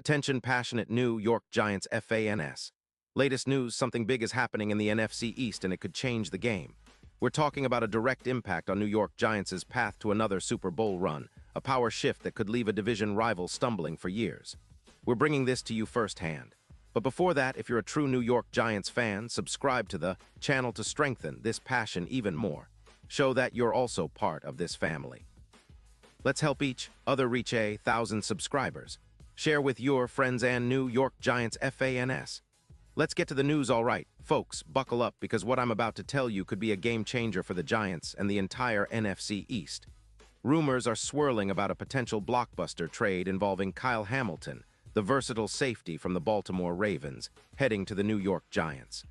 Attention passionate New York Giants fans. Latest news, something big is happening in the NFC East and it could change the game. We're talking about a direct impact on New York Giants' path to another Super Bowl run, a power shift that could leave a division rival stumbling for years. We're bringing this to you firsthand. But before that, if you're a true New York Giants fan, subscribe to the channel to strengthen this passion even more. Show that you're also part of this family. Let's help each other reach 1,000 subscribers. Share with your friends and New York Giants fans. Let's get to the news, all right. Folks, buckle up because what I'm about to tell you could be a game changer for the Giants and the entire NFC East. Rumors are swirling about a potential blockbuster trade involving Kyle Hamilton, the versatile safety from the Baltimore Ravens, heading to the New York Giants.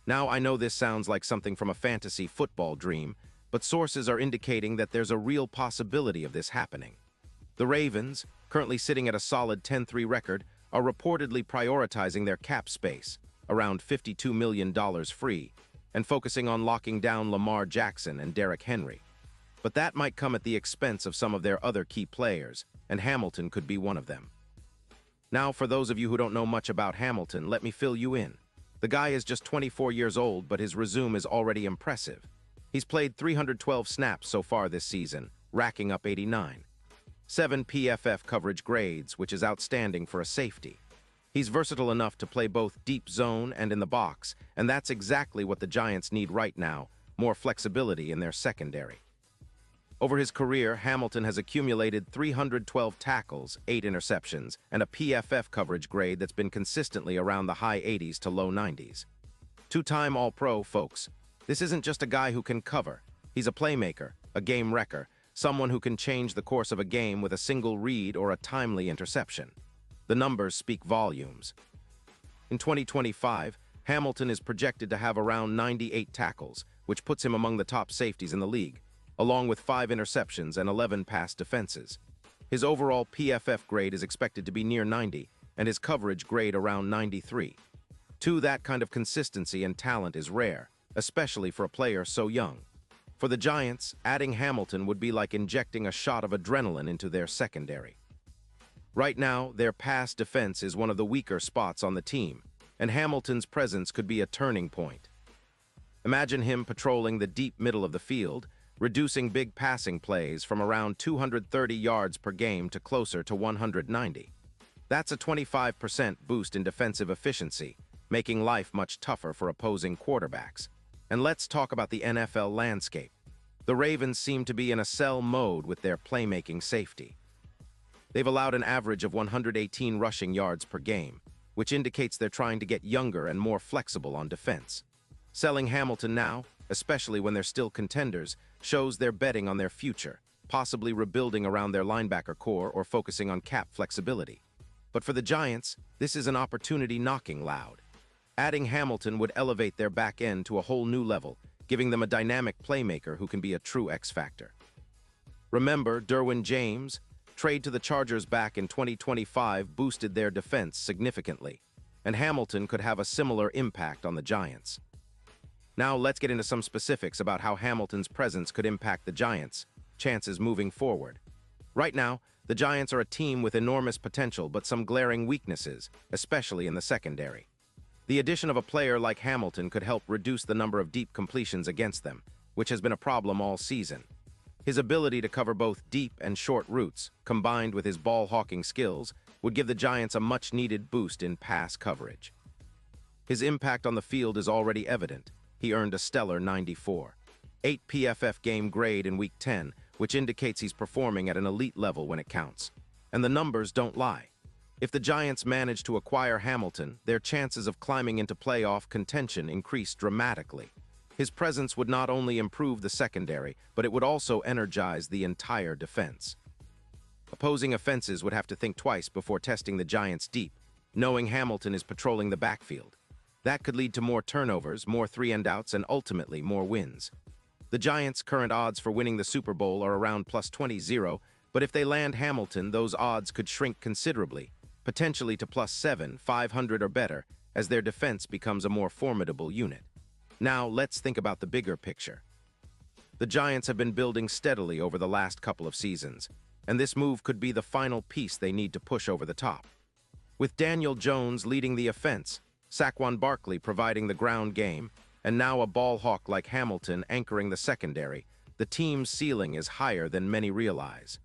Now, I know this sounds like something from a fantasy football dream, but sources are indicating that there's a real possibility of this happening. The Ravens, currently sitting at a solid 10-3 record, are reportedly prioritizing their cap space, around $52 million free, and focusing on locking down Lamar Jackson and Derrick Henry. But that might come at the expense of some of their other key players, and Hamilton could be one of them. Now, for those of you who don't know much about Hamilton, let me fill you in. The guy is just 24 years old, but his resume is already impressive. He's played 312 snaps so far this season, racking up 89. 7 PFF coverage grades, which is outstanding for a safety. He's versatile enough to play both deep zone and in the box, and that's exactly what the Giants need right now, more flexibility in their secondary. Over his career, Hamilton has accumulated 312 tackles, 8 interceptions, and a PFF coverage grade that's been consistently around the high 80s to low 90s. Two-time All-Pro, folks. This isn't just a guy who can cover. He's a playmaker, a game wrecker, someone who can change the course of a game with a single read or a timely interception. The numbers speak volumes. In 2025, Hamilton is projected to have around 98 tackles, which puts him among the top safeties in the league, along with 5 interceptions and 11 pass defenses. His overall PFF grade is expected to be near 90, and his coverage grade around 93. That kind of consistency and talent is rare, especially for a player so young. For the Giants, adding Hamilton would be like injecting a shot of adrenaline into their secondary. Right now, their pass defense is one of the weaker spots on the team, and Hamilton's presence could be a turning point. Imagine him patrolling the deep middle of the field, reducing big passing plays from around 230 yards per game to closer to 190. That's a 25% boost in defensive efficiency, making life much tougher for opposing quarterbacks. And let's talk about the NFL landscape. The Ravens seem to be in a sell mode with their playmaking safety. They've allowed an average of 118 rushing yards per game, which indicates they're trying to get younger and more flexible on defense. Selling Hamilton now, especially when they're still contenders, shows they're betting on their future, possibly rebuilding around their linebacker core or focusing on cap flexibility. But for the Giants, this is an opportunity knocking loud. Adding Hamilton would elevate their back end to a whole new level, giving them a dynamic playmaker who can be a true X-factor. Remember, Derwin James' trade to the Chargers back in 2025 boosted their defense significantly, and Hamilton could have a similar impact on the Giants. Now let's get into some specifics about how Hamilton's presence could impact the Giants' chances moving forward. Right now, the Giants are a team with enormous potential but some glaring weaknesses, especially in the secondary. The addition of a player like Hamilton could help reduce the number of deep completions against them, which has been a problem all season. His ability to cover both deep and short routes, combined with his ball-hawking skills, would give the Giants a much-needed boost in pass coverage. His impact on the field is already evident. He earned a stellar 94. 8 PFF game grade in Week 10, which indicates he's performing at an elite level when it counts. And the numbers don't lie. If the Giants manage to acquire Hamilton, their chances of climbing into playoff contention increase dramatically. His presence would not only improve the secondary, but it would also energize the entire defense. Opposing offenses would have to think twice before testing the Giants deep, knowing Hamilton is patrolling the backfield. That could lead to more turnovers, more 3-and-outs, and ultimately more wins. The Giants' current odds for winning the Super Bowl are around plus 20, but if they land Hamilton, those odds could shrink considerably, potentially to plus 500 or better, as their defense becomes a more formidable unit. Now, let's think about the bigger picture. The Giants have been building steadily over the last couple of seasons, and this move could be the final piece they need to push over the top. With Daniel Jones leading the offense, Saquon Barkley providing the ground game, and now a ball hawk like Hamilton anchoring the secondary, the team's ceiling is higher than many realize.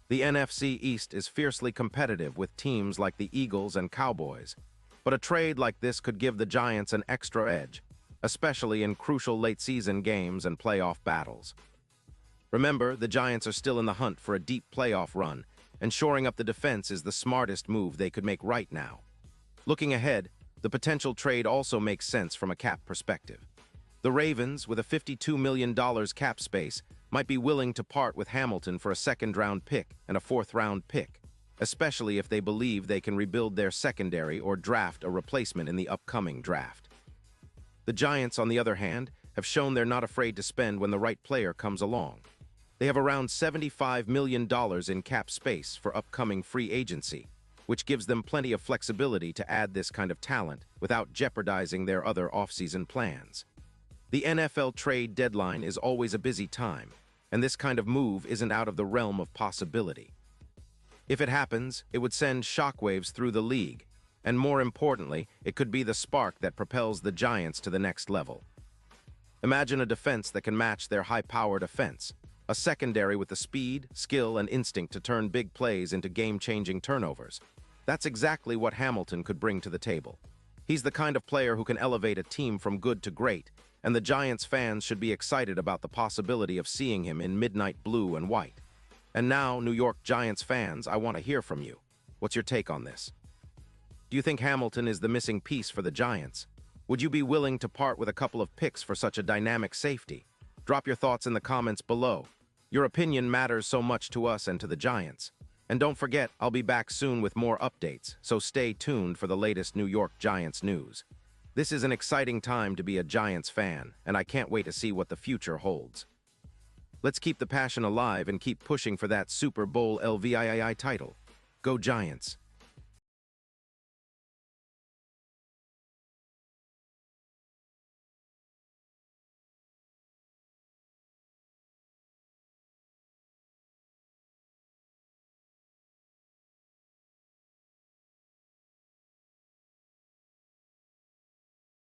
The NFC East is fiercely competitive with teams like the Eagles and Cowboys, but a trade like this could give the Giants an extra edge, especially in crucial late-season games and playoff battles. Remember, the Giants are still in the hunt for a deep playoff run, and shoring up the defense is the smartest move they could make right now. Looking ahead, the potential trade also makes sense from a cap perspective. The Ravens, with a $52 million cap space, might be willing to part with Hamilton for a second-round pick and a fourth-round pick, especially if they believe they can rebuild their secondary or draft a replacement in the upcoming draft. The Giants, on the other hand, have shown they're not afraid to spend when the right player comes along. They have around $75 million in cap space for upcoming free agency, which gives them plenty of flexibility to add this kind of talent without jeopardizing their other offseason plans. The NFL trade deadline is always a busy time, and this kind of move isn't out of the realm of possibility. If it happens, it would send shockwaves through the league, and more importantly, it could be the spark that propels the Giants to the next level. Imagine a defense that can match their high-powered offense, a secondary with the speed, skill, and instinct to turn big plays into game-changing turnovers. That's exactly what Hamilton could bring to the table. He's the kind of player who can elevate a team from good to great, and the Giants fans should be excited about the possibility of seeing him in midnight blue and white. And now, New York Giants fans, I want to hear from you. What's your take on this? Do you think Hamilton is the missing piece for the Giants? Would you be willing to part with a couple of picks for such a dynamic safety? Drop your thoughts in the comments below. Your opinion matters so much to us and to the Giants. And don't forget, I'll be back soon with more updates, so stay tuned for the latest New York Giants news. This is an exciting time to be a Giants fan, and I can't wait to see what the future holds. Let's keep the passion alive and keep pushing for that Super Bowl LVII title. Go Giants!